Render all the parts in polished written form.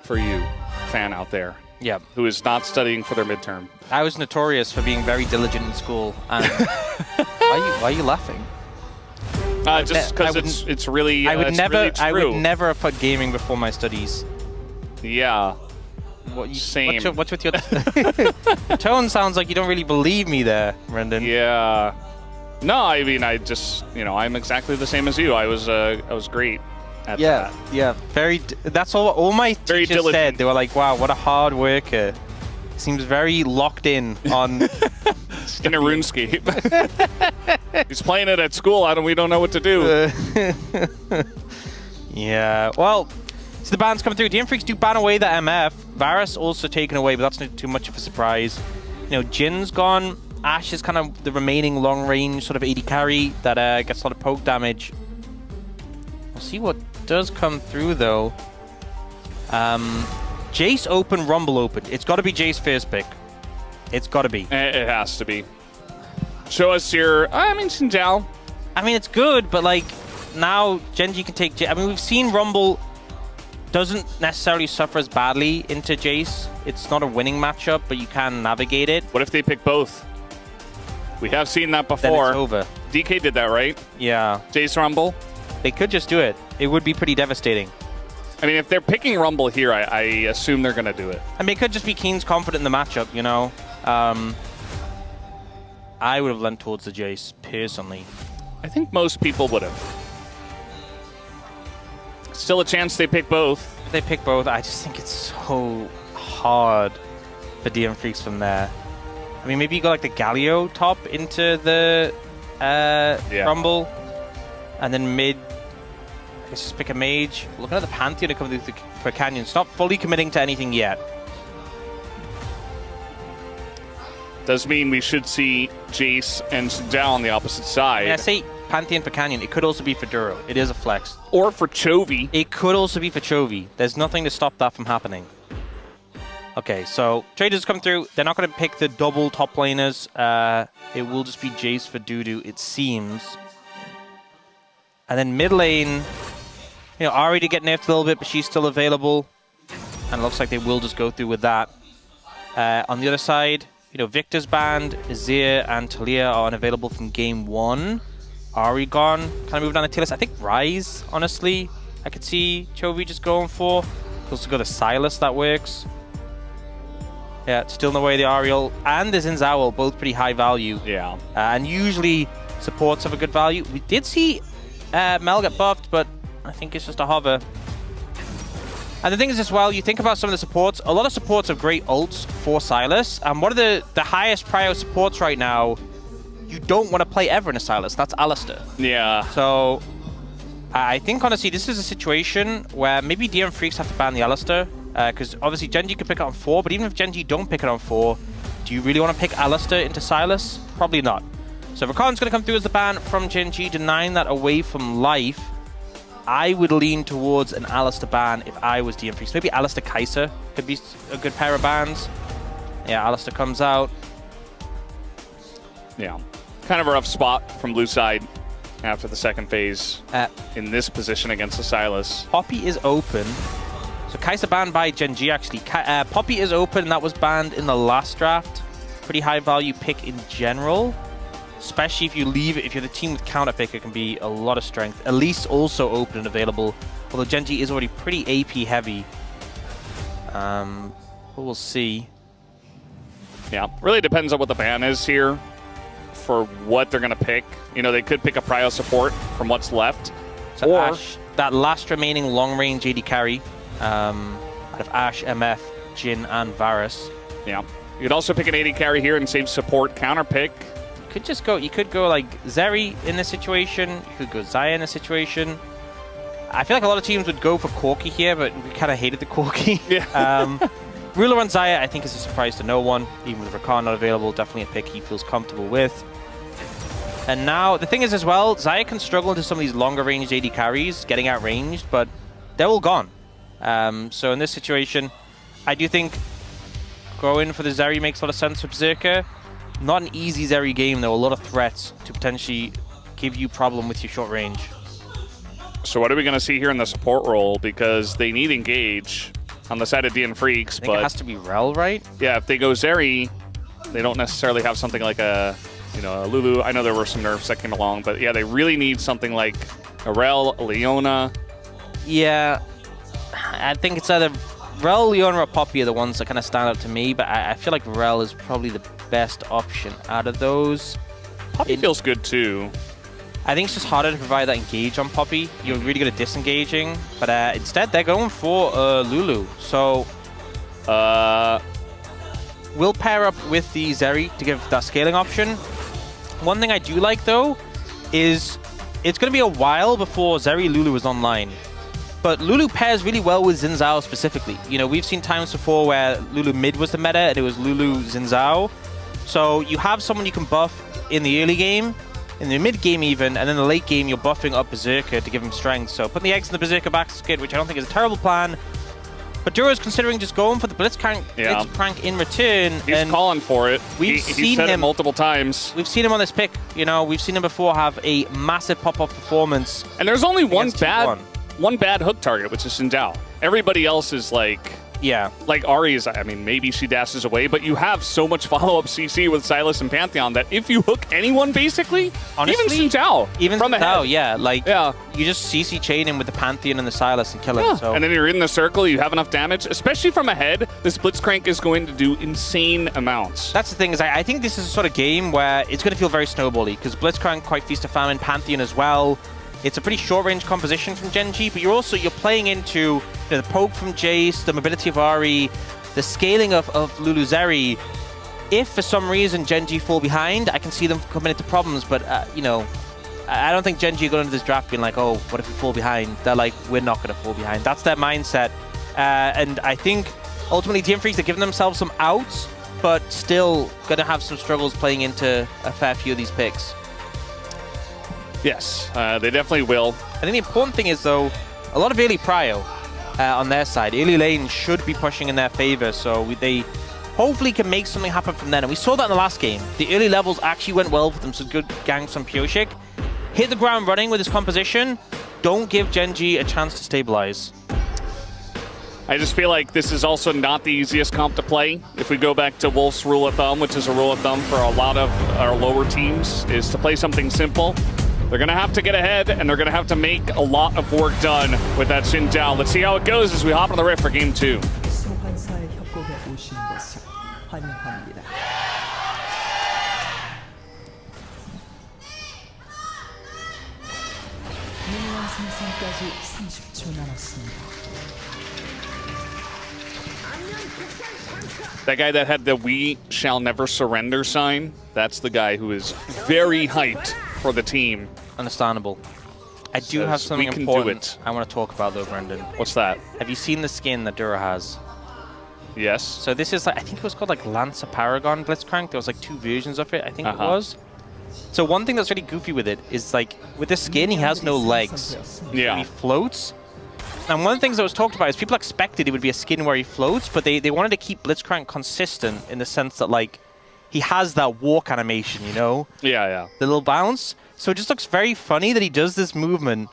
for you, fan out there. Yeah. Who is not studying for their midterm. I was notorious for being very diligent in school. And why are you laughing? Just because it's really I would it's never really true. I would never have put gaming before my studies. Yeah. Same. What's with your your tone sounds like you don't really believe me there, Brendan. Yeah. No, I mean I just, I'm exactly the same as you. I was great at that. Yeah. That's all my Very teachers diligent. said. They were like, "Wow, what a hard worker. Seems very locked in on In a RuneScape. He's playing it at school. We don't know what to do. Yeah. Well, so the bans coming through. DN Freecs do ban away the MF. Varus also taken away, but that's not too much of a surprise. Jin's gone. Ashe is kind of the remaining long-range sort of AD carry that gets a lot of poke damage. We'll see what does come through, though. Jace open, Rumble open. It's got to be Jace first pick. It's got to be. It has to be. Show us your... Xin Zhao. I mean, it's good, but, like, now Gen.G can take... we've seen Rumble doesn't necessarily suffer as badly into Jace. It's not a winning matchup, but you can navigate it. What if they pick both? We have seen that before. Then it's over. DK did that, right? Yeah. Jace Rumble. They could just do it. It would be pretty devastating. I mean, if they're picking Rumble here, I assume they're going to do it. I mean, it could just be Kiin's confident in the matchup, I would have lent towards the Jace, personally. I think most people would have. Still a chance they pick both. If they pick both, I just think it's so hard for DN Freecs from there. I mean, maybe you go like the Galio top into the Rumble, and then mid, let's just pick a mage. Looking at the Pantheon to come through for Canyon. It's not fully committing to anything yet. Does mean we should see Jace and Zhao on the opposite side. I say Pantheon for Canyon. It could also be for Duro. It is a flex. Or for Chovy. It could also be for Chovy. There's nothing to stop that from happening. Okay, so traders come through. They're not going to pick the double top laners. It will just be Jace for Dudu, it seems. And then mid lane, Ahri to get nerfed a little bit, but she's still available. And it looks like they will just go through with that. On the other side, Victor's banned, Azir and Talia are unavailable from game 1. Ahri gone, kind of moved on to tier list. I think Ryze, honestly, I could see Chovy just going for. Also go to Silas, that works. Yeah, still in the way the Ariel and the Zinzao, both pretty high value. Yeah. And usually supports have a good value. We did see Mel get buffed, but I think it's just a hover. And the thing is as well, you think about some of the supports, a lot of supports have great ults for Silas. And one of the highest prio supports right now, you don't want to play ever in a Silas. That's Alistar. Yeah. So I think, honestly, this is a situation where maybe DN Freecs have to ban the Alistar. Because obviously Gen.G can pick it on 4, but even if Gen.G don't pick it on 4, do you really want to pick Alistar into Silas? Probably not. So Rakan's going to come through as the ban from Gen.G, denying that away from life. I would lean towards an Alistar ban if I was DN Freecs. Maybe Alistar Kai'Sa could be a good pair of bans. Yeah, Alistar comes out. Yeah. Kind of a rough spot from blue side after the second phase in this position against the Silas. Poppy is open. So Kai'Sa banned by Gen.G actually. Poppy is open, and that was banned in the last draft. Pretty high value pick in general. Especially if you leave it, if you're the team with counter pick, it can be a lot of strength. Elise also open and available, although Gen.G is already pretty AP heavy. But we'll see. Yeah, really depends on what the ban is here for what they're going to pick. They could pick a prio support from what's left. So or Ashe, that last remaining long-range AD carry out of Ashe, MF, Jhin, and Varus. Yeah. You could also pick an AD carry here and save support counter pick. You could go like Zeri in this situation. You could go Xayah in this situation. I feel like a lot of teams would go for Corki here, but we kind of hated the Corki. Yeah. Ruler on Xayah, I think, is a surprise to no one. Even with Rakan not available, definitely a pick he feels comfortable with. And now, the thing is as well, Xayah can struggle into some of these longer range AD carries, getting outranged, but they're all gone. So in this situation, I do think going for the Zeri makes a lot of sense for Berserker. Not an easy Zeri game, though. A lot of threats to potentially give you problem with your short range. So what are we going to see here in the support role? Because they need engage. on the side of DN Freecs. I think it has to be Rel, right? Yeah, if they go Zeri, they don't necessarily have something like a, you know, a Lulu. I know there were some nerfs that came along, but yeah, they really need something like a Rel, a Leona. Yeah, I think it's either Rel, Leona, or Poppy are the ones that kind of stand out to me, but I feel like Rel is probably the best option out of those. Poppy feels good too. I think it's just harder to provide that engage on Poppy. You're really good at disengaging, but instead they're going for Lulu. So we'll pair up with the Zeri to give that scaling option. One thing I do like though is it's going to be a while before Zeri Lulu is online. But Lulu pairs really well with Xin Zhao specifically. You know, we've seen times before where Lulu mid was the meta and it was Lulu Xin Zhao. So you have someone you can buff in the early game, in the mid game even, and in the late game you're buffing up Berserker to give him strength. So putting the eggs in the Berserker basket, which I don't think is a terrible plan. But Duro's considering just going for the Blitzcrank, in return. He's calling for it. He's said it multiple times. We've seen him on this pick. You know, we've seen him before have a massive pop-up performance. And there's only one bad hook target, which is Xin Zhao. Everybody else is like... Yeah. Like Ahri's, I mean, maybe she dashes away, but you have so much follow-up CC with Sylas and Pantheon that if you hook anyone, basically, honestly, even Xin Zhao, even from Xin Zhao, ahead. yeah, like, you just CC chain him with the Pantheon and the Sylas and kill him. So. And then you're in the circle, you have enough damage, especially from ahead, this Blitzcrank is going to do insane amounts. That's the thing, is I think this is a sort of game where it's going to feel very snowbally, because Blitzcrank, quite Feast of Famine, Pantheon as well. It's a pretty short-range composition from Gen.G, but you're playing into the poke from Jace, the mobility of Ahri, the scaling of Lulu Zeri. If for some reason Gen.G fall behind, I can see them coming into problems, but you know, I don't think Gen.G are going into this draft being like, oh, what if we fall behind? They're like, we're not going to fall behind. That's their mindset. And I think ultimately DN Freecs are giving themselves some outs, but still going to have some struggles playing into a fair few of these picks. Yes, they definitely will. I think the important thing is, though, a lot of early prio on their side. Early lane should be pushing in their favor, so they hopefully can make something happen from then. And we saw that in the last game. The early levels actually went well for them, so good gangs from Pyosik. Hit the ground running with this composition. Don't give Gen.G a chance to stabilize. I just feel like this is also not the easiest comp to play. If we go back to Wolf's rule of thumb, which is a rule of thumb for a lot of our lower teams, is to play something simple. They're going to have to get ahead, and they're going to have to make a lot of work done with that Xin Zhao. Let's see how it goes as we hop on the rift for Game 2. That guy that had the "We shall never surrender" sign, that's the guy who is very hyped for the team. Understandable. I do have something important I want to talk about though, Brendan. What's that? Have you seen the skin that Duro has? Yes. So this is like, I think it was called like Lancer Paragon Blitzcrank. There was like 2 versions of it, I think it was. So one thing that's really goofy with it is like, with this skin, he has no legs. Yeah. He floats. And one of the things that was talked about is people expected it would be a skin where he floats, but they wanted to keep Blitzcrank consistent in the sense that like, he has that walk animation, you know? Yeah. The little bounce. So it just looks very funny that he does this movement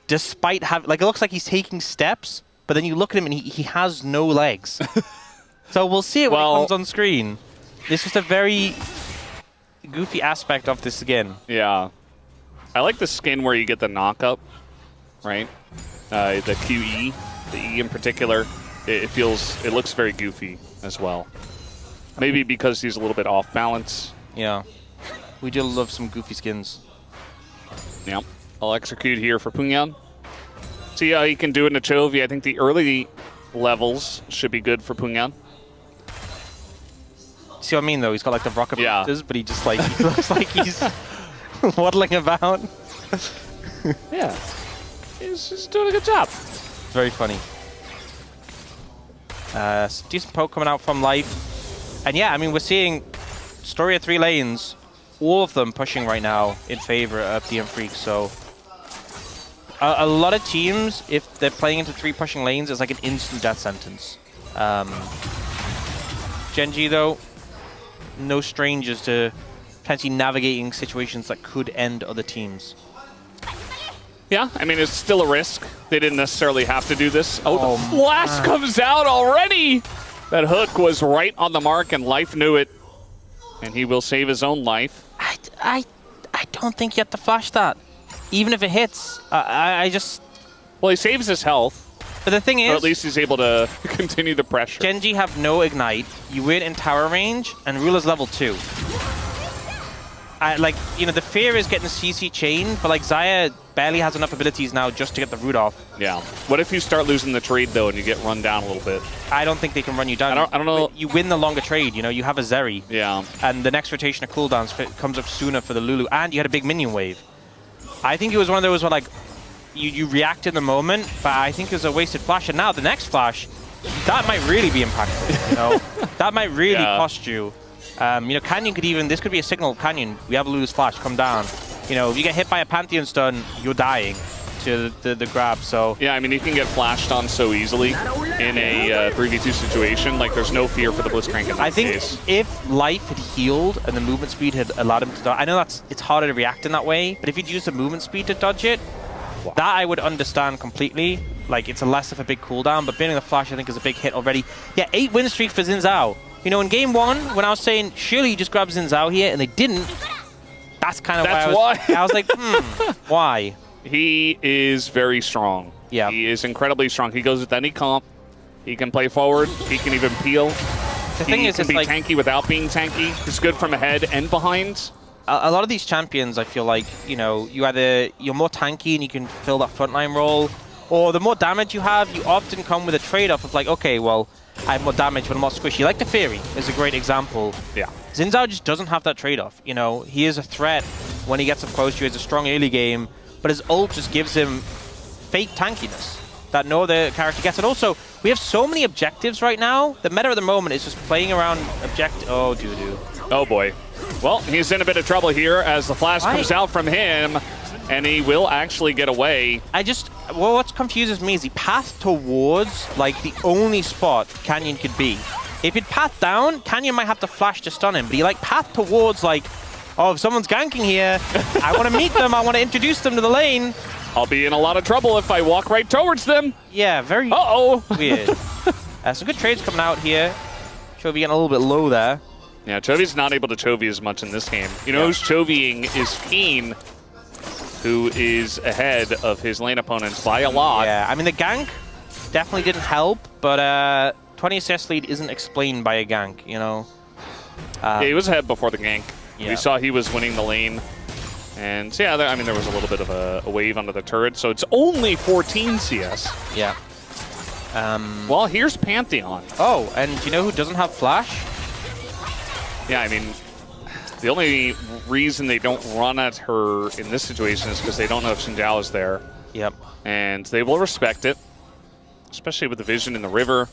despite having, like, it looks like he's taking steps, but then you look at him and he has no legs. So we'll see it when it comes on screen. It's just a very goofy aspect of this skin. Yeah. I like the skin where you get the knock-up, right? The QE, the E in particular. It looks very goofy as well. Maybe because he's a little bit off balance. Yeah. We do love some goofy skins. Yep. I'll execute here for Pungyeon. See how he can do it in a Chovy. I think the early levels should be good for Pungyeon. See what I mean, though? He's got like the rocket boosters, but he just like, he looks like he's waddling about. Yeah. He's doing a good job. Very funny. Decent poke coming out from Life. And yeah, I mean, we're seeing story of 3 lanes, all of them pushing right now in favor of DN Freecs. So a lot of teams, if they're playing into 3 pushing lanes, it's like an instant death sentence. Gen.G, though, no strangers to potentially navigating situations that could end other teams. Yeah, I mean, it's still a risk. They didn't necessarily have to do this. Oh, the flash man. comes out already! That hook was right on the mark, and Life knew it. And he will save his own life. I don't think you have to flash that. Even if it hits, I just... Well, he saves his health. But the thing is... Or at least he's able to continue the pressure. Gen.G have no ignite. You win in tower range, and Ruler's level 2. Like, you know, the fear is getting CC chain, but like Xayah barely has enough abilities now just to get the root off. Yeah. What if you start losing the trade, though, and you get run down a little bit? I don't think they can run you down. I don't know. You win the longer trade, you know, you have a Zeri. Yeah. And the next rotation of cooldowns comes up sooner for the Lulu, and you had a big minion wave. I think it was one of those where, like, you react in the moment, but I think it was a wasted flash. And now the next flash, that might really be impactful, you know? That might really cost you. You know, Canyon could even, this could be a signal, Canyon, we have Lulu's flash, come down. You know, if you get hit by a Pantheon stun, you're dying to the grab, so. Yeah, I mean, you can get flashed on so easily in a 3v2 situation. Like, there's no fear for the Blitzcrank in that case. If Life had healed and the movement speed had allowed him to dodge, I know it's harder to react in that way, but if he'd used the movement speed to dodge it, that I would understand completely. Like, it's a less of a big cooldown, but banning the flash, I think, is a big hit already. Yeah, 8 win streak for Xin Zhao. You know, in game 1, when I was saying, surely you just grab Xin Zhao here, and they didn't, that's kind of why I was like, why? He is very strong. Yeah. He is incredibly strong. He goes with any comp. He can play forward. He can even peel. The thing is, he can be like, tanky without being tanky. He's good from ahead and behind. A lot of these champions, I feel like, you know, you're more tanky and you can fill that frontline role, or the more damage you have, you often come with a trade-off of like, okay, well, I have more damage, but I'm more squishy. Like the Fury is a great example. Yeah. Xin Zhao just doesn't have that trade-off. You know, he is a threat when he gets up close to you. He has a strong early game, but his ult just gives him fake tankiness that no other character gets. And also, we have so many objectives right now. The meta at the moment is just playing around Oh, Dudu. Oh, boy. Well, he's in a bit of trouble here as the flash comes out from him, and he will actually get away. Well, what confuses me is he passed towards, like, the only spot Canyon could be. If he'd path down, Canyon might have to flash to stun him, but he, like, pathed towards, like, oh, if someone's ganking here, I want to meet them, I want to introduce them to the lane. I'll be in a lot of trouble if I walk right towards them. Yeah, very weird. Some good trades coming out here. Chovy getting a little bit low there. Yeah, Chovy's not able to Chovy as much in this game. You know who's Chovying is Kiin, who is ahead of his lane opponents by a lot. Yeah, I mean, the gank definitely didn't help, but 20 assist lead isn't explained by a gank, you know? Yeah, he was ahead before the gank. Yeah. We saw he was winning the lane. And yeah, I mean, there was a little bit of a wave under the turret, so it's only 14 CS. Yeah. Well, here's Pantheon. Oh, and you know who doesn't have flash? Yeah, I mean, the only reason they don't run at her in this situation is because they don't know if Xin Zhao is there. Yep. And they will respect it, especially with the vision in the river.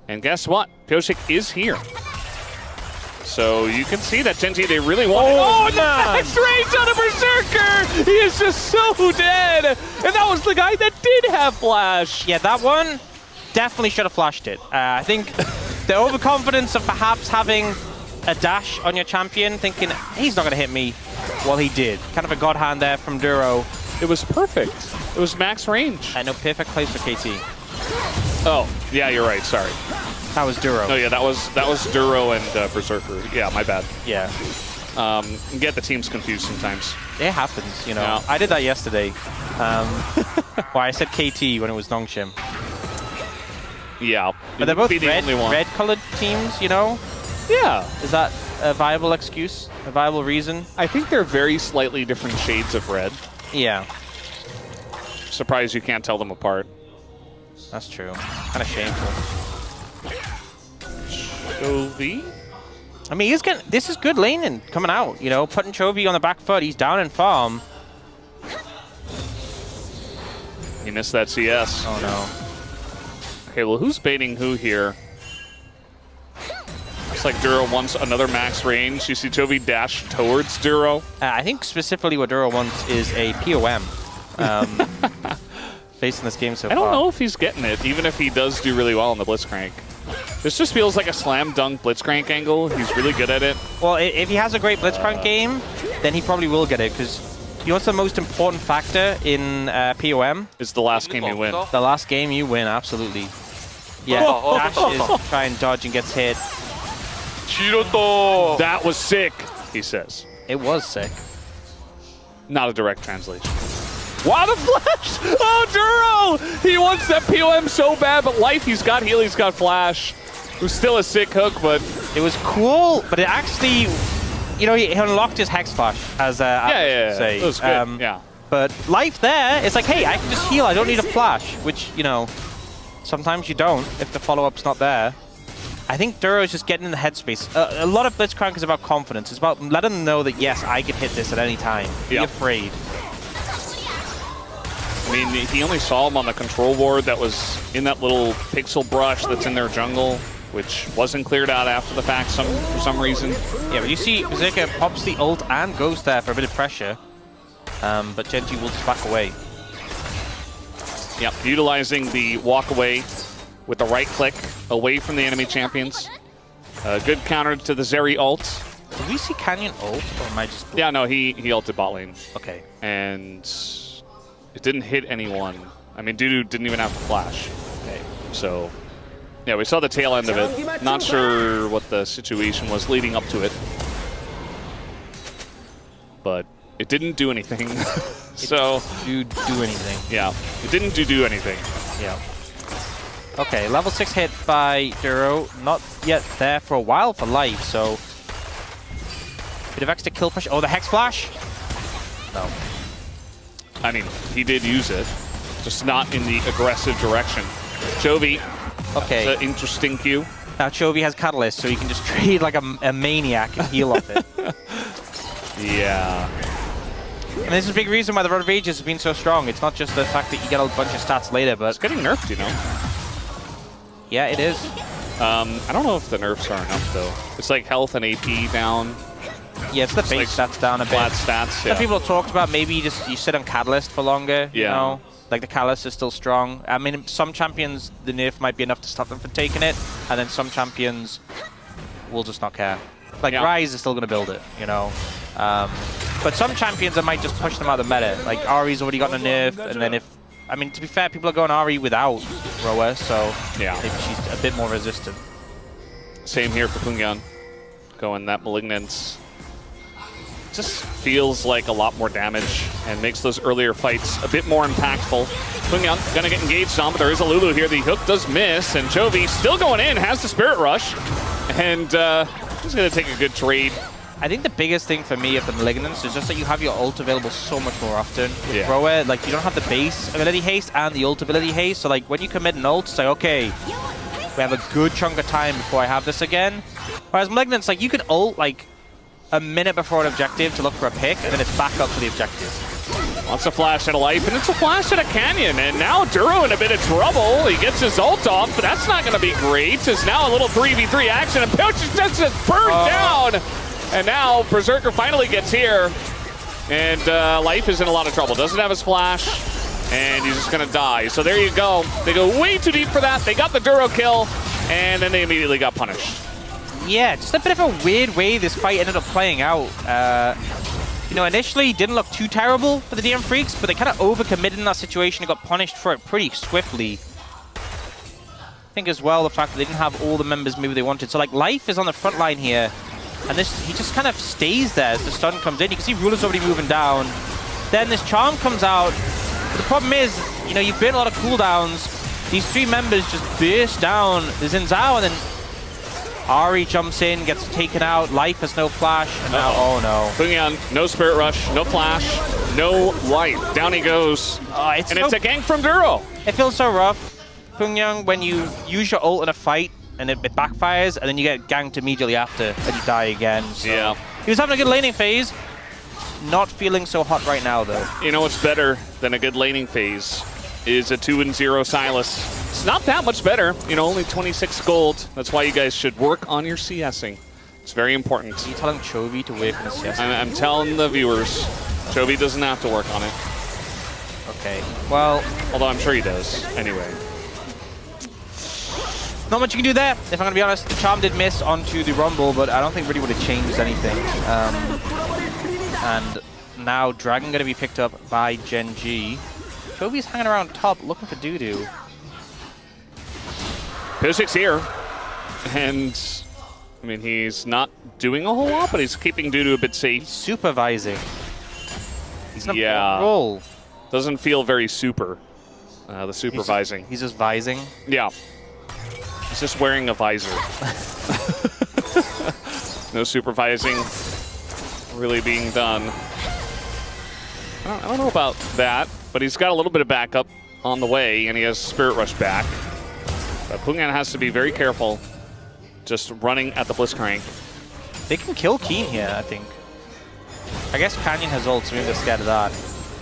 And guess what? Pyosik is here. So you can see that Gen.G, they really want it. Oh, the max range on a Berserker! He is just so dead! And that was the guy that did have flash! Yeah, that one definitely should have flashed it. I think the overconfidence of perhaps having a dash on your champion, thinking, he's not going to hit me. Well, he did. Kind of a god hand there from Duro. It was perfect. It was max range. I know, perfect place for KT. Oh, yeah, you're right. Sorry. That was Duro. No, yeah, that was Duro and Berserker. Yeah, my bad. Yeah. Get the teams confused sometimes. It happens, you know. Yeah. I did that yesterday. Well, I said KT when it was Nongshim. Yeah. But they're both red-colored teams, you know? Yeah. Is that a viable excuse? A viable reason? I think they're very slightly different shades of red. Yeah. Surprised you can't tell them apart. That's true. Kind of shameful. Chovy? I mean, this is good laning coming out, you know, putting Chovy on the back foot. He's down in farm. He missed that CS. Oh, no. Okay, well, who's baiting who here? Looks like Duro wants another max range. You see Chovy dash towards Duro. I think specifically what Duro wants is a POM. Facing this game so far. I don't know if he's getting it, even if he does do really well on the Blitzcrank. This just feels like a slam dunk Blitzcrank angle. He's really good at it. Well, if he has a great Blitzcrank game, then he probably will get it, because You know what's the most important factor in POM? It's the last game you win. The last game you win, absolutely. Yeah, dashes, try and dodge and gets hit. That was sick, he says. It was sick. Not a direct translation. Wow, the flash! Oh, Duro! He wants that POM so bad, but life, he's got heal, he's got flash. It was still a sick hook, but... It was cool, but it actually... You know, he unlocked his Hex Flash, as yeah. say. It was good, yeah. But life there, it's like, hey, I can just heal, I don't need a flash, which, you know, sometimes you don't if the follow-up's not there. I think Duro is just getting in the headspace. A lot of Blitzcrank is about confidence. It's about letting them know that, yes, I can hit this at any time. Be afraid. I mean, he only saw him on the control board that was in that little pixel brush that's in their jungle, which wasn't cleared out after the fact for some reason. Yeah, but you see Berserker pops the ult and goes there for a bit of pressure. But Gen.G will just back away. Yep, utilizing the walk away with the right click away from the enemy champions. Good counter to the Zeri ult. Did we see Canyon ult, or am I just... Yeah, no, he ulted bot lane. Okay. And it didn't hit anyone. I mean, Dudu didn't even have to flash. Okay. So, yeah, we saw the tail end of it. Not sure what the situation was leading up to it. But it didn't do anything. So... It didn't do anything. Yeah, it didn't do anything. Yeah. Okay, level 6 hit by Duro. Not yet there for a while for life, so... Bit of extra kill pressure. Oh, the Hex Flash? No. I mean, he did use it, just not in the aggressive direction. Chovy, okay. That's an interesting cue. Now Chovy has Catalyst, so he can just trade like a maniac and heal off it. Yeah. And this is a big reason why the Rod of Ages has been so strong. It's not just the fact that you get a bunch of stats later, but... It's getting nerfed, you know? Yeah, it is. I don't know if the nerfs are enough, though. It's like health and AP down. Yeah, it's the base stats down a bit. Flat stats, yeah. Some people have talked about maybe you sit on Catalyst for longer, yeah. You know? Like, the Catalyst is still strong. I mean, some champions, the nerf might be enough to stop them from taking it, and then some champions will just not care. Like, Ryze is still going to build it, you know? But some champions, that might just push them out of the meta. Like, Ari's already gotten a nerf, and then if... I mean, to be fair, people are going Ari without Roa, so yeah, maybe she's a bit more resistant. Same here for Pungyeon. Going that Malignance. Just feels like a lot more damage and makes those earlier fights a bit more impactful. Pungyeon gonna get engaged on, but there is a Lulu here. The hook does miss, and Chovy still going in, has the Spirit Rush, and he's gonna take a good trade. I think the biggest thing for me of the Malignance is just that you have your ult available so much more often. With Roa, like, you don't have the base ability haste and the ult ability haste, so like when you commit an ult, it's like, okay, we have a good chunk of time before I have this again. Whereas Malignance, like, you can ult like a minute before an objective to look for a pick, and then it's back up to the objective. Wants a flash at a life, and it's a flash at a canyon, and now Duro in a bit of trouble. He gets his ult off, but that's not going to be great. It's now a little 3v3 action, and Pyosik just burned down. And now Berserker finally gets here, and life is in a lot of trouble. Doesn't have his flash, and he's just gonna die. So there you go. They go way too deep for that. They got the Duro kill, and then they immediately got punished. Yeah, just a bit of a weird way this fight ended up playing out. You know, initially didn't look too terrible for the DN Freecs, but they kind of overcommitted in that situation and got punished for it pretty swiftly. I think as well the fact that they didn't have all the members maybe they wanted. So like life is on the front line here. And he just kind of stays there as the stun comes in. You can see Ruler's already moving down. Then this charm comes out. But the problem is, you know, you've been a lot of cooldowns. These three members just burst down the Xin Zhao, and then Ari jumps in, gets taken out. Life has no flash, and now, oh no. Pungyeon, no Spirit Rush, no flash, no life. Down he goes. It's a gank from Duro. It feels so rough, Pungyeon, when you use your ult in a fight, and it backfires, and then you get ganked immediately after, and you die again. So yeah. He was having a good laning phase. Not feeling so hot right now, though. You know what's better than a good laning phase is a 2-0 Silas. It's not that much better. You know, only 26 gold. That's why you guys should work on your CSing. It's very important. Are you telling Chovy to work on his CSing? I'm telling the viewers, Chovy doesn't have to work on it. Okay, well... Although I'm sure he does, anyway. Not much you can do there, if I'm going to be honest. The charm did miss onto the Rumble, but I don't think really would have changed anything. And now Dragon going to be picked up by Gen.G. Chovy's hanging around top looking for Dudu. Pyosik's here, and I mean, he's not doing a whole lot, but he's keeping Dudu a bit safe. He's supervising. He's in a Yeah. role. Doesn't feel very super, the supervising. He's just vising. Yeah. He's just wearing a visor. No supervising really being done. I don't know about that, but he's got a little bit of backup on the way, and he has Spirit Rush back. But Pungyeon has to be very careful just running at the Blitzcrank. They can kill Kiin here, I think. I guess Canyon has ult, so maybe they're scared of that.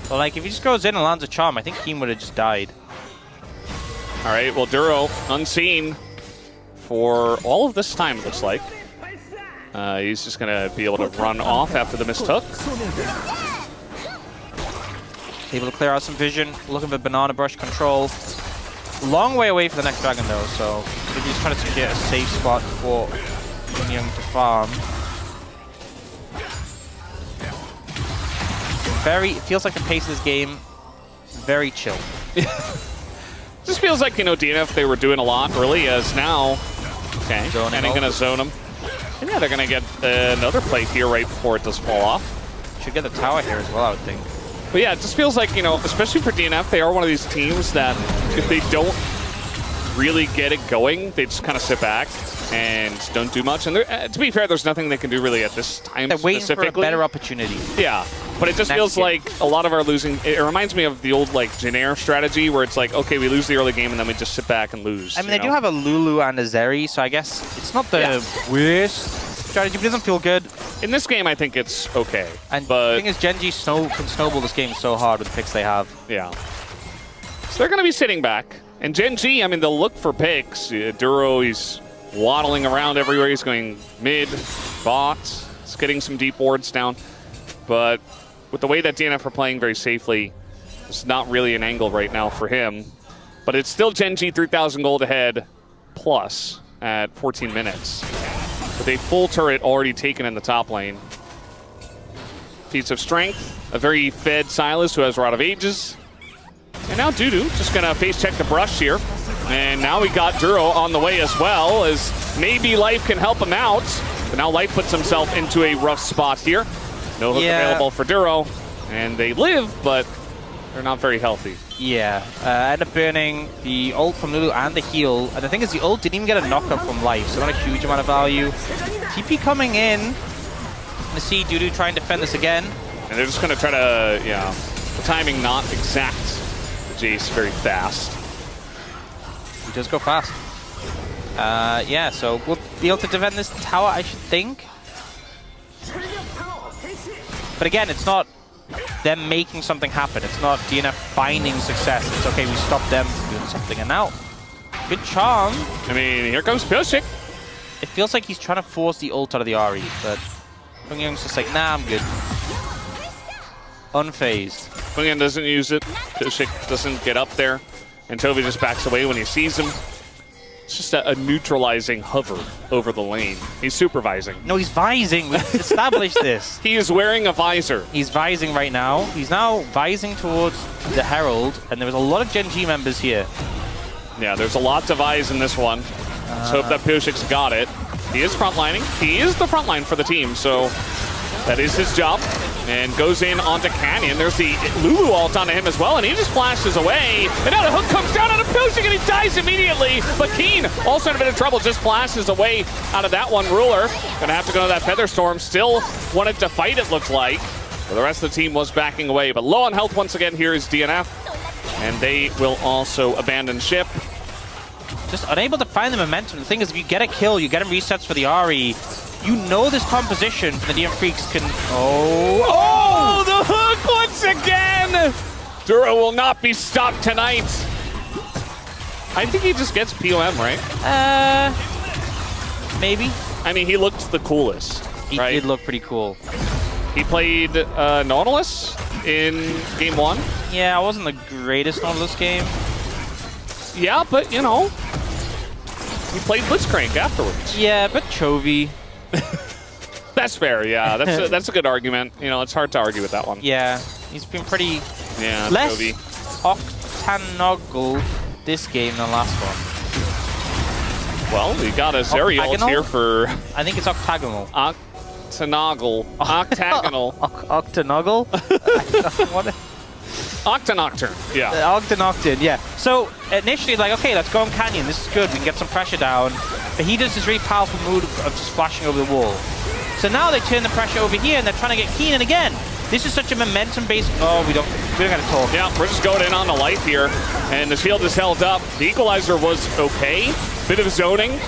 But like, if he just goes in and lands a charm, I think Kiin would have just died. All right, well, Duro unseen for all of this time, it looks like. He's just going to be able to run off after the mistook. Able to clear out some vision, looking for banana brush control. Long way away for the next dragon though, so maybe he's trying to secure a safe spot for Pungyeon to farm. It feels like the pace of this game, very chill. Just feels like, you know, DNF, they were doing a lot early, as now, okay, and they're going to zone him. And yeah, they're going to get another plate here right before it does fall off. Should get the tower here as well, I would think. But yeah, it just feels like, you know, especially for DNF, they are one of these teams that if they don't really get it going, they just kind of sit back and don't do much. And to be fair, there's nothing they can do really at this time. They're waiting for a better opportunity. Yeah, but it just feels like a lot of our losing, it reminds me of the old like Janair strategy where it's like, okay, we lose the early game and then we just sit back and lose. I mean, they do have a Lulu and a Zeri, so I guess it's not the worst strategy, but it doesn't feel good. In this game, I think it's okay. And but the thing is, Gen.G can snowball this game so hard with the picks they have. Yeah. So they're going to be sitting back. And Gen.G, I mean, they'll look for picks. Duro, he's waddling around everywhere. He's going mid, bot. He's getting some deep wards down. But with the way that DNF are playing very safely, it's not really an angle right now for him. But it's still Gen.G 3,000 gold ahead plus at 14 minutes. With a full turret already taken in the top lane. Feats of Strength, a very fed Silas who has Rod of Ages. And now Dudu just going to face check the brush here. And now we got Duro on the way as well, as maybe Life can help him out. But now Life puts himself into a rough spot here. No hook available for Duro. And they live, but they're not very healthy. Yeah, end up burning the ult from Lulu and the heal. And the thing is, the ult didn't even get a knockup from Life, so not a huge amount of value. TP coming in. Gonna see Dudu try and defend this again. And they're just going to try to, yeah, the timing not exact. Jace very fast. He does go fast. Yeah, so we'll be able to defend this tower, I should think. But again, it's not them making something happen. It's not DNF finding success. It's okay, we stop them doing something. And now, good charm. I mean, here comes Pyosik. It feels like he's trying to force the ult out of the RE, but Pungyeon's just like, nah, I'm good. Unfazed. Pungyeon doesn't use it. Pyosik doesn't get up there. And Chovy just backs away when he sees him. It's just a neutralizing hover over the lane. He's supervising. No, he's vising. We've established this. He is wearing a visor. He's vising right now. He's now vising towards the Herald, and there was a lot of Gen.G members here. Yeah, there's a lot to vise in this one. Let's hope that Pyosik's got it. He is frontlining. He is the frontline for the team, so that is his job. And goes in onto Canyon. There's the Lulu ult onto him as well, and he just flashes away. And now the hook comes down on Pyosik, and he dies immediately. But Kiin, also in a bit of trouble, just flashes away out of that one. Ruler gonna have to go to that Feather Storm. Still wanted to fight, it looked like. But the rest of the team was backing away. But low on health once again here is DNF. And they will also abandon ship. Just unable to find the momentum. The thing is, if you get a kill, you get him resets for the RE. You know this composition for the DN Freecs can... Oh, the hook once again! Duro will not be stopped tonight. I think he just gets POM, right? Maybe. I mean, he looked the coolest, He right? did look pretty cool. He played Nautilus in game 1. Yeah, I wasn't the greatest on this game. Yeah, but, you know, he played Blitzcrank afterwards. Yeah, but Chovy. That's fair, yeah. That's a good argument. You know, it's hard to argue with that one. Yeah, he's been pretty less Chovy. Octanogle this game than last one. Well, we got a Zeri ult here for... I think it's octagonal. Octanogle. Octagonal. Octanogle? What? Octanocturne, yeah. Octanocturne, yeah. So initially, like, okay, let's go on Canyon. This is good. We can get some pressure down. But he does this really powerful move of just flashing over the wall. So now they turn the pressure over here, and they're trying to get Kiin in again. This is such a momentum-based... Oh, we don't got to talk. Yeah, we're just going in on the life here, and the shield is held up. The equalizer was okay. Bit of zoning.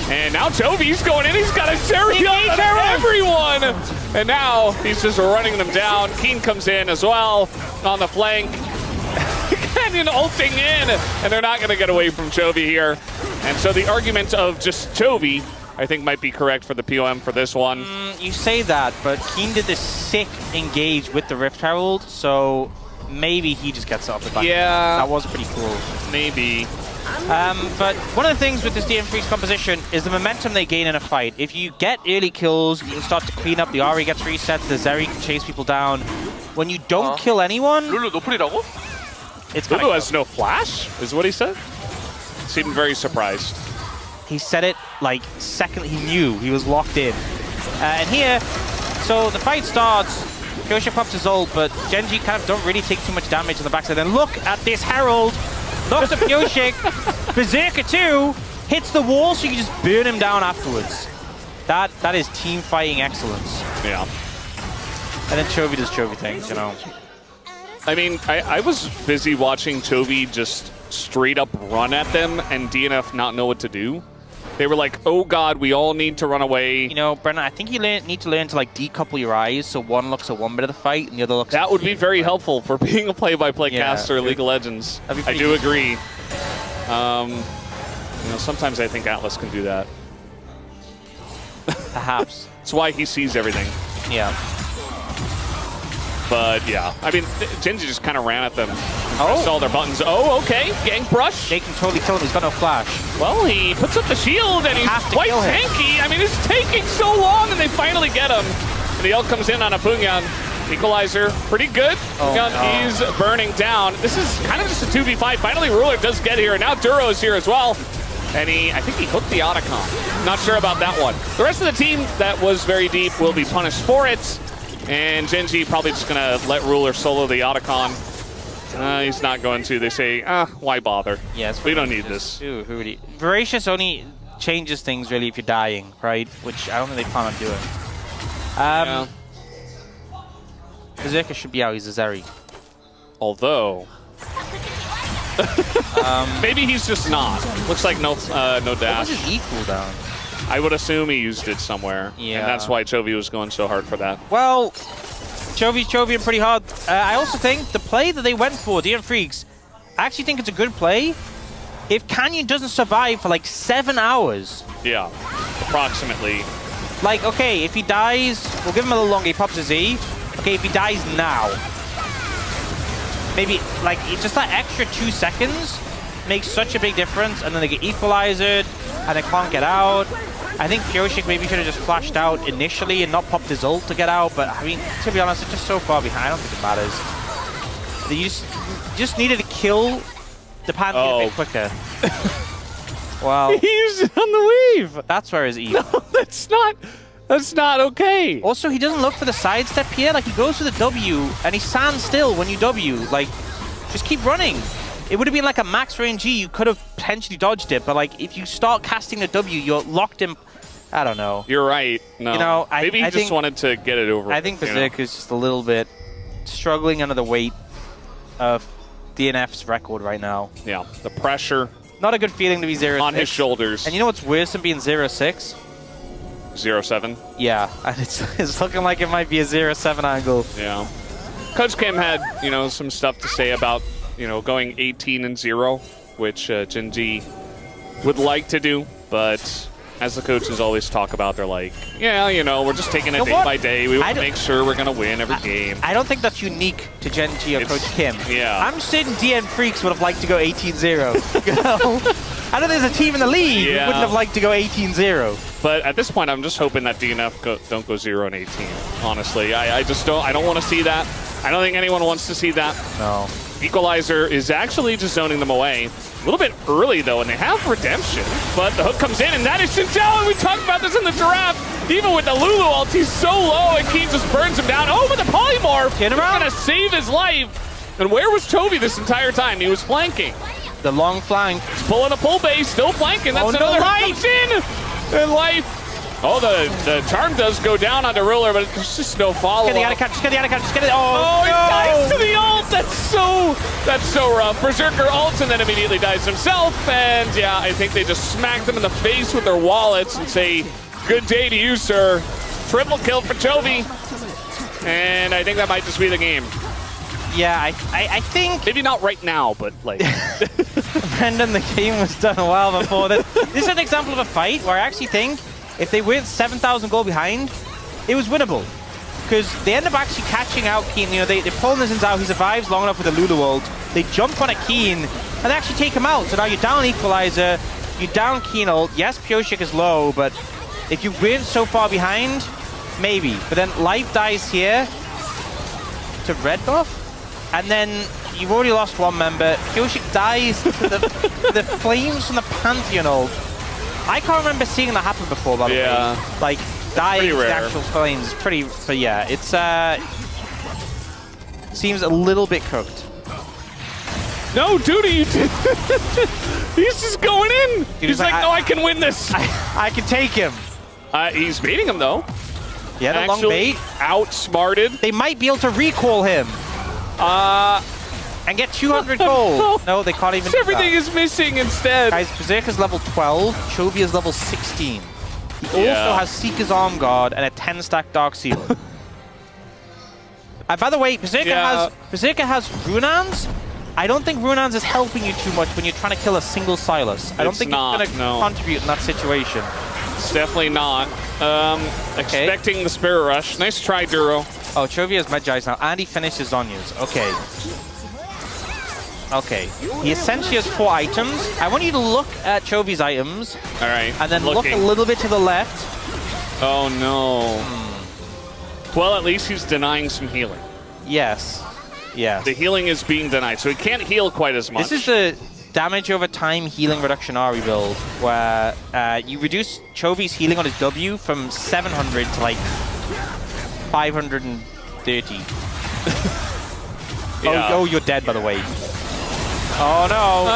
And now Chovy's going in. He's got a Zeri on everyone. And now he's just running them down. Kiin comes in as well on the flank. Canyon ulting in, and they're not going to get away from Chovy here. And so the argument of just Chovy, I think, might be correct for the POM for this one. You say that, but Kiin did this sick engage with the Rift Herald, so maybe he just gets it off the back. Yeah. That was pretty cool. Maybe. But one of the things with this DN Freecs composition is the momentum they gain in a fight. If you get early kills, you can start to clean up, the Ahri gets reset, the Zeri can chase people down. When you don't kill anyone... 룰루 노플이라고? It's Dudu has no flash, is what he said? Seemed very surprised. He said it like second, he knew, he was locked in. And here, so the fight starts, Pyosik pops his ult, but Gen.G kind of don't really take too much damage on the backside. Then look at this Herald, looks at Pyosik, Berserker 2, hits the wall so you can just burn him down afterwards. That is team fighting excellence. Yeah. And then Chovy does Chovy things, you know. I mean, I was busy watching Chovy just straight up run at them and DNF not know what to do. They were like, oh god, we all need to run away. You know, Brennan, I think you need to learn to like decouple your eyes so one looks at one bit of the fight and the other looks That at would be very helpful for being a play-by-play caster in yeah. League of Legends. I do agree. You know, sometimes I think Atlas can do that. Perhaps. That's why he sees everything. Yeah. But yeah, I mean, Gen.G just kind of ran at them. Oh. Pressed all their buttons. Oh, okay. Gank brush. They can totally kill him. He's got no flash. Well, he puts up the shield and he's quite tanky. I mean, it's taking so long and they finally get him. And the ult comes in on a Pungyeon. Equalizer, pretty good. Pungyeon is burning down. This is kind of just a 2v5. Finally, Ruler does get here. Now Duro is here as well. And I think he hooked the Otacon. Not sure about that one. The rest of the team that was very deep will be punished for it. And Gen.G probably just going to let Ruler solo the Otacon. He's not going to. They say, why bother? Yes, we don't need this. Voracious only changes things, really, if you're dying, right? Which I don't think they plan on doing. Yeah. Berserker should be out. He's a Zeri. Although... maybe he's just not. Looks like no dash. What was his E cooldown? I would assume he used it somewhere. Yeah. And that's why Chovy was going so hard for that. Well, Chovy pretty hard. I also think the play that they went for, DN Freecs, I actually think it's a good play. If Canyon doesn't survive for like 7 hours. Yeah, approximately. Like, okay, if he dies, we'll give him a little longer. He pops his E. Okay, if he dies now. Maybe, like, just that extra 2 seconds makes such a big difference. And then they get equalized, and they can't get out. I think Pyosik maybe should have just flashed out initially and not popped his ult to get out. But, I mean, to be honest, it's just so far behind. I don't think it matters. They just needed to kill the Panther a bit quicker. Wow. He used it on the weave. That's where his E. No, that's not okay. Also, he doesn't look for the sidestep here. Like, he goes for the W, and he stands still when you W. Like, just keep running. It would have been like a max range E. You could have potentially dodged it, but like, if you start casting the W, you're locked in. I don't know. You're right. No. You know, maybe he just wanted to get it over. I think Berserker is just a little bit struggling under the weight of DNF's record right now. Yeah, the pressure. Not a good feeling to be 0-6. On his shoulders. And you know what's worse than being 0-6? 0-7. Yeah, and it's looking like it might be a 0-7 angle. Yeah. Coach Kim had, you know, some stuff to say about, you know, going 18-0, which Gen.G would like to do, but as the coaches always talk about, they're like, yeah, you know, we're just taking it day by day. We want to make sure we're going to win every game. I don't think that's unique to Gen.G or Coach Kim. Yeah. I'm certain DN Freecs would have liked to go 18-0. You know? I know there's a team in the league who wouldn't have liked to go 18-0. But at this point, I'm just hoping that DNF don't go 0-18. Honestly, I just don't. I don't want to see that. I don't think anyone wants to see that. No. Equalizer is actually just zoning them away. A little bit early, though, and they have redemption. But the hook comes in, and that is Shintel, and we talked about this in the giraffe. Even with the Lulu ult, he's so low, and Kiin just burns him down. Oh, but the polymorph! He's going to save his life. And where was Chovy this entire time? He was flanking. The long flank. He's pulling a pull base, still flanking. That's another life in. And life. Oh, the charm does go down onto Ruler, but it's just no follow-up. Just get the out-of-catch, just get the out-of-catch, just get it. Oh, he dies to the ult. That's so rough. Berserker ults and then immediately dies himself. And yeah, I think they just smacked them in the face with their wallets and say, good day to you, sir. Triple kill for Chovy. And I think that might just be the game. Yeah, I think... Maybe not right now, but like... Brendan, the game was done a while before this. This is an example of a fight where I actually think if they went 7,000 gold behind, it was winnable. Because they end up actually catching out Kiin. You know, they pull Nizins out, he survives long enough with the Lulu ult. They jump on a Kiin, and they actually take him out. So now you're down Equalizer, you down Kiin ult. Yes, Pyosik is low, but if you win so far behind, maybe. But then Life dies here to red buff. And then you've already lost one member. Pyosik dies to the flames from the Pungyeon ult. I can't remember seeing that happen before, by the way. Like, dying to the actual flames is pretty... But yeah, it's... seems a little bit cooked. No, Dudu, you did. He's just going in. He's like, no, I can win this. I can take him. He's beating him, though. Yeah, the long bait. Outsmarted. They might be able to recall him. And get 200 gold. No, they can't even. Everything is missing instead. Guys, Berserker's level 12. Chovy is level 16. He also has Seeker's Arm Guard and a 10-stack Dark Seal. By the way, Berserker has Runans. I don't think Runans is helping you too much when you're trying to kill a single Silas. I don't think it's going to contribute in that situation. It's definitely not. Expecting the Spirit Rush. Nice try, Duro. Oh, Chovy has Medjai's now, and he finishes Zhonya's. Okay. Okay. He essentially has 4 items. I want you to look at Chovy's items. All right. And then look a little bit to the left. Oh, no. Well, at least he's denying some healing. Yes. Yes. The healing is being denied, so he can't heal quite as much. This is the damage over time healing reduction Ari build, where you reduce Chovy's healing on his W from 700 to like 530. Oh, you're dead, by the way. Oh, no.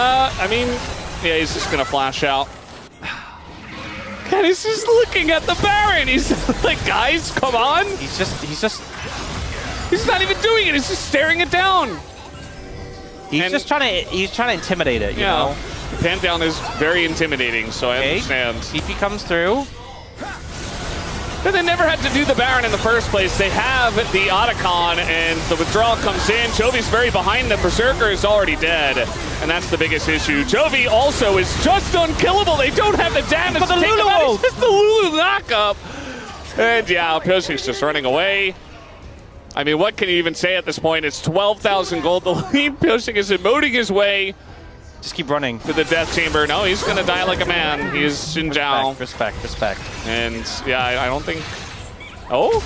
I mean, yeah, he's just going to flash out. God, he's just looking at the Baron. He's like, guys, come on. He's not even doing it. He's just staring it down. He's trying to intimidate it, you know? The pan down is very intimidating, so I understand. TP comes through. But they never had to do the Baron in the first place. They have the Otacon, and the withdrawal comes in. Chovy's very behind them. Berserker is already dead, and that's the biggest issue. Chovy also is just unkillable. They don't have the damage to take him out. It's just the Lulu knockup. And yeah, Pyosik's just running away. I mean, what can you even say at this point? It's 12,000 gold to lead. Pyosik is emoting his way. Just keep running. To the death chamber. No, he's going to die like a man. He is Xinjiao. Respect. And yeah, I don't think... Oh?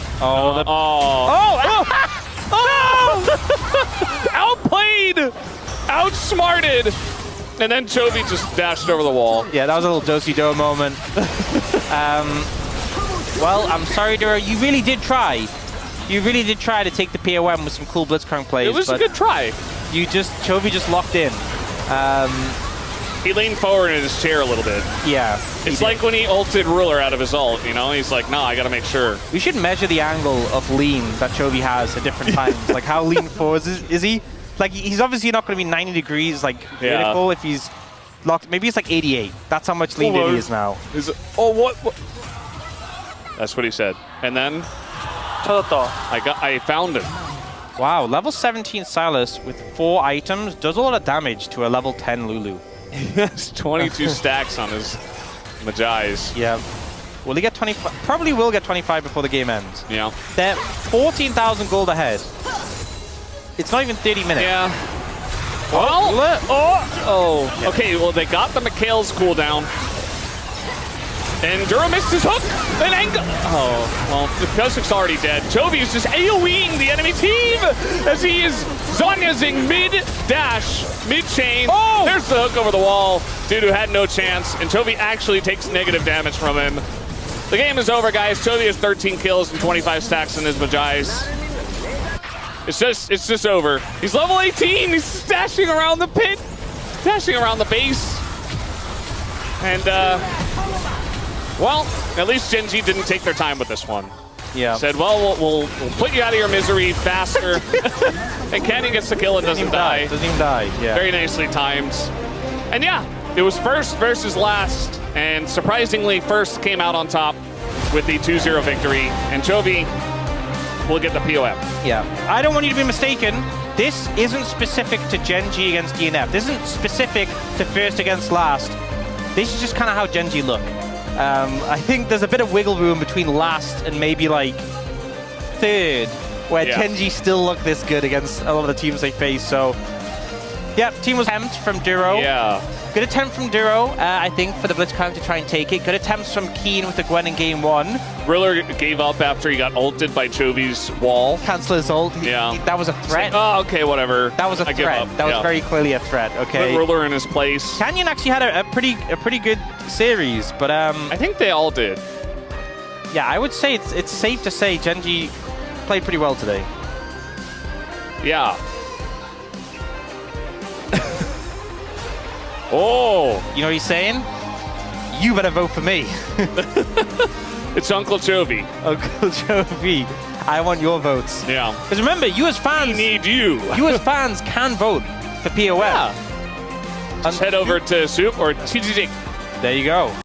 Outplayed! Outsmarted! And then Chovy just dashed over the wall. Yeah, that was a little do-si-do moment. Well, I'm sorry, Duro. You really did try. You really did try to take the POM with some cool Blitzcrank plays. It was a good try. Chovy just locked in. He leaned forward in his chair a little bit. Yeah. It's like when he ulted Ruler out of his ult, you know? He's like, no, I gotta make sure. We should measure the angle of lean that Chovy has at different times. Like, how lean forward is he? Like, he's obviously not going to be 90 degrees, like, vertical if he's locked. Maybe it's like 88. That's how much lean he is now. What? That's what he said. And then... I found him. Wow, level 17 Silas with 4 items does a lot of damage to a level 10 Lulu. He has 22 stacks on his Majais. Yeah. Will he get 25? Probably will get 25 before the game ends. Yeah. They're 14,000 gold ahead. It's not even 30 minutes. Yeah. Oh. Okay, well, they got the Mikhail's cooldown. And Duro missed his hook. Then well, the Pyosik's already dead. Chovy is just AoEing the enemy team as he is Zonyazing mid-dash, mid-chain. Oh! There's the hook over the wall. Dudu had no chance, and Chovy actually takes negative damage from him. The game is over, guys. Chovy has 13 kills and 25 stacks in his Majais. It's just over. He's level 18. He's dashing around the pit, dashing around the base. And, well, at least Gen.G didn't take their time with this one. Yeah. Said, well, we'll put you out of your misery faster. And Kenny gets the kill and doesn't die. Doesn't even die, yeah. Very nicely timed. And yeah, it was first versus last. And surprisingly, first came out on top with the 2-0 victory. And Chovy will get the POM. Yeah. I don't want you to be mistaken. This isn't specific to Gen.G against DNF. This isn't specific to first against last. This is just kind of how Gen.G look. I think there's a bit of wiggle room between last and maybe like third, where Gen.G still look this good against a lot of the teams they face. So, yeah, team was attempt from Duro. Yeah. Good attempt from Duro, I think, for the Blitzcrank to try and take it. Good attempts from Kiin with the Gwen in game 1. Ruler gave up after he got ulted by Chovy's wall. Cancel his ult. That was a threat. Oh, okay, whatever. That was a threat. That was very clearly a threat. Okay. Put Ruler in his place. Canyon actually had a pretty good series, but I think they all did. Yeah, I would say it's safe to say Gen.G played pretty well today. Yeah. Oh. You know what he's saying? You better vote for me. It's Uncle Chovy. Uncle Chovy. I want your votes. Yeah. Because remember, you as fans... We need you. You as fans can vote for POM. Yeah. Just head over to Soup or TGG. There you go.